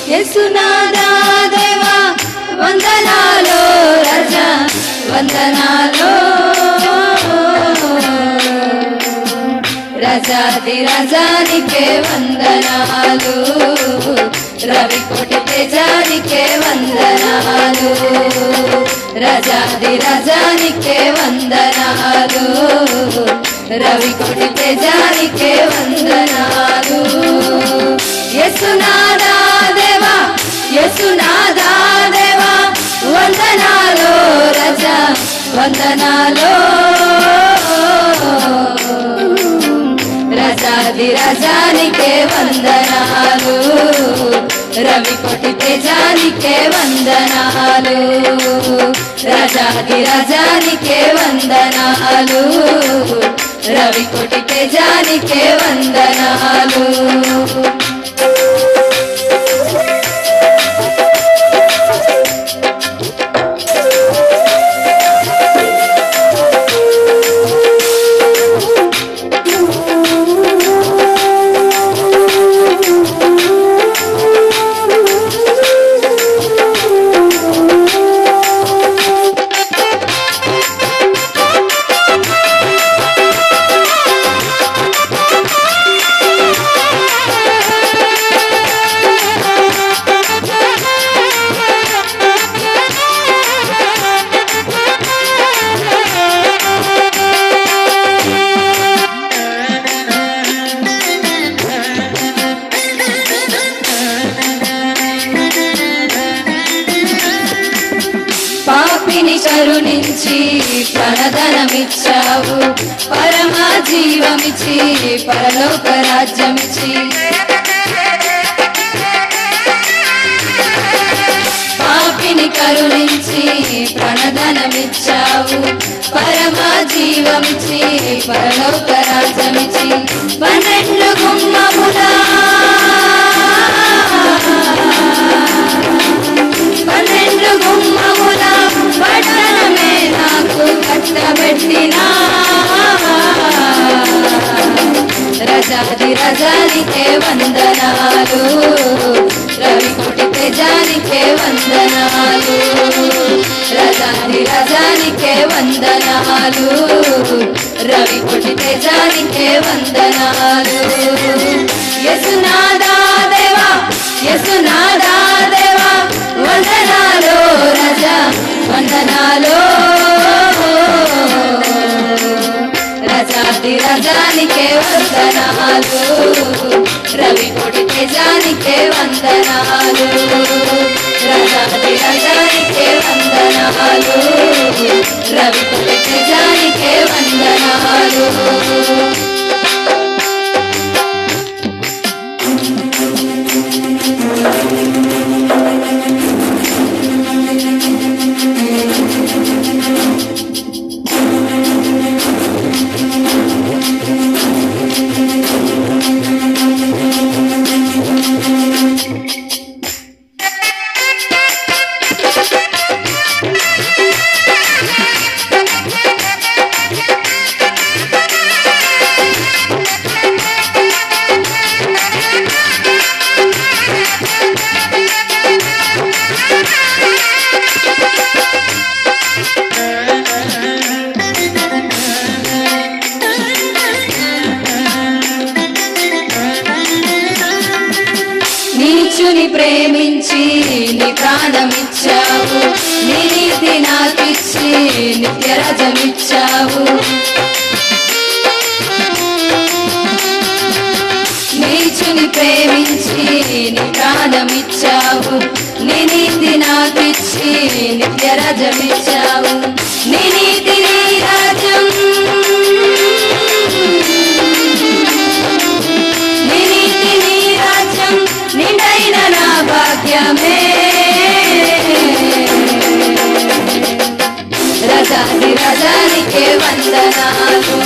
యేసునాథా దేవా వందనాలు రాజా వందనాలు రాజాది రాజానికే వందనాలు రవికోటి తేజానికే వందనాలు రాజాది రాజానికే వందనాలు రవికోటి తేజానికే వందనాలు యేసునాథా దేవా యేసునాథా దేవా వందనాలు రాజా వందనాలు రాజాది రాజానికే వందనాలు రవికోటి తేజానికే వందనాలు రాజాది రాజానికే వందనాలు రవికోటి తేజానికే వందనాలు పాపిని కరుణించి ప్రణధనమిచ్చావు పరమా జీవమిచ్చి పరలోక రాజ్యమిచ్చి పాపిని కరుణించి ప్రణధనమిచ్చావు పరమా జీవమిచ్చి పరలోక రాజ్యమిచ్చి 12 గుమ్మములా 12 గుమ్మముల పట్టణమే నాకు కట్టబెట్టినా రాజాది రాజానికే వందనాలు రవికోటి తేజానికే వందనాలు రాజాది రాజానికే వందనాలు రవికోటి తేజానికే వందనాలు యేసునాథా దేవా యేసునాథా దేవా వందనాలు రాజా వందనాలు రాజాది రాజానికే వందనాలు రవికోటి తేజానికే వందనాలు రాజాది రాజానికే వందనాలు రవికోటి తేజానికే వందనాలు నీచుని ప్రేమించి నీ ప్రాణమిచ్చావు నీ నీతి నాకిచ్చి నిత్య రాజ్యమిచ్చావు నీచుని ప్రేమించి నీ ప్రాణమిచ్చావు నీ నీతి నాకిచ్చి నిత్య రాజ్యమిచ్చావు నీ నీతి నీ రాజ్యం నిండైన నా భాగ్యమే రాజాది రాజానికే వందనాలు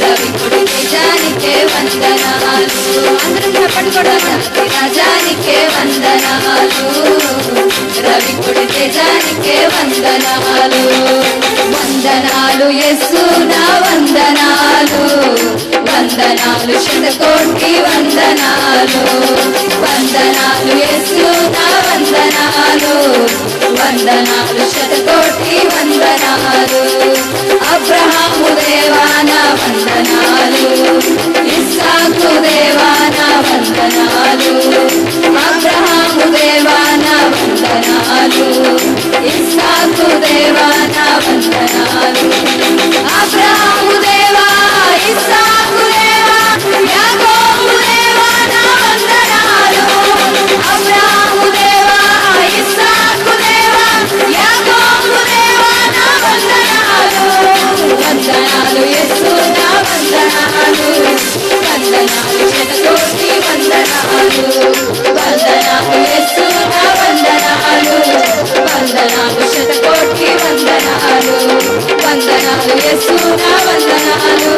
రవికోటి తేజానికే వందనాలు అందరం చెప్పండి రాజాది రాజానికే వందనాలు రవికోటి తేజానికే వందనాలు వందనాలు యేసు నా వందనాలు వందనాలు శతకోటి వందనాలు వందనాలు యేసు నా వందనాలు వందనాలు శతకోటి వందనాలు అబ్రహాము దేవా నా వందనాలు ఇస్సాకు దేవా నా వందనాలు అబ్రహాము దేవా నా వందనాలు ఇస్సాకు దేవా నా వందనాలు అబ్రహాము దేవా ఇస్సాకు దేవా యాకోబు దేవా నా వందనాలు అబ్రహాము దేవా ఇస్సాకు దేవా యాకోబు దేవా నా వందనాలు వందనాలు యేసు నా వందనాలు వందనాలు శతకోటి వందనాలు వందనాలు యేసు నా వందనాలు వందనాలు శతకోటి వందనాలు వందనాలు యేసు నా వందనాలు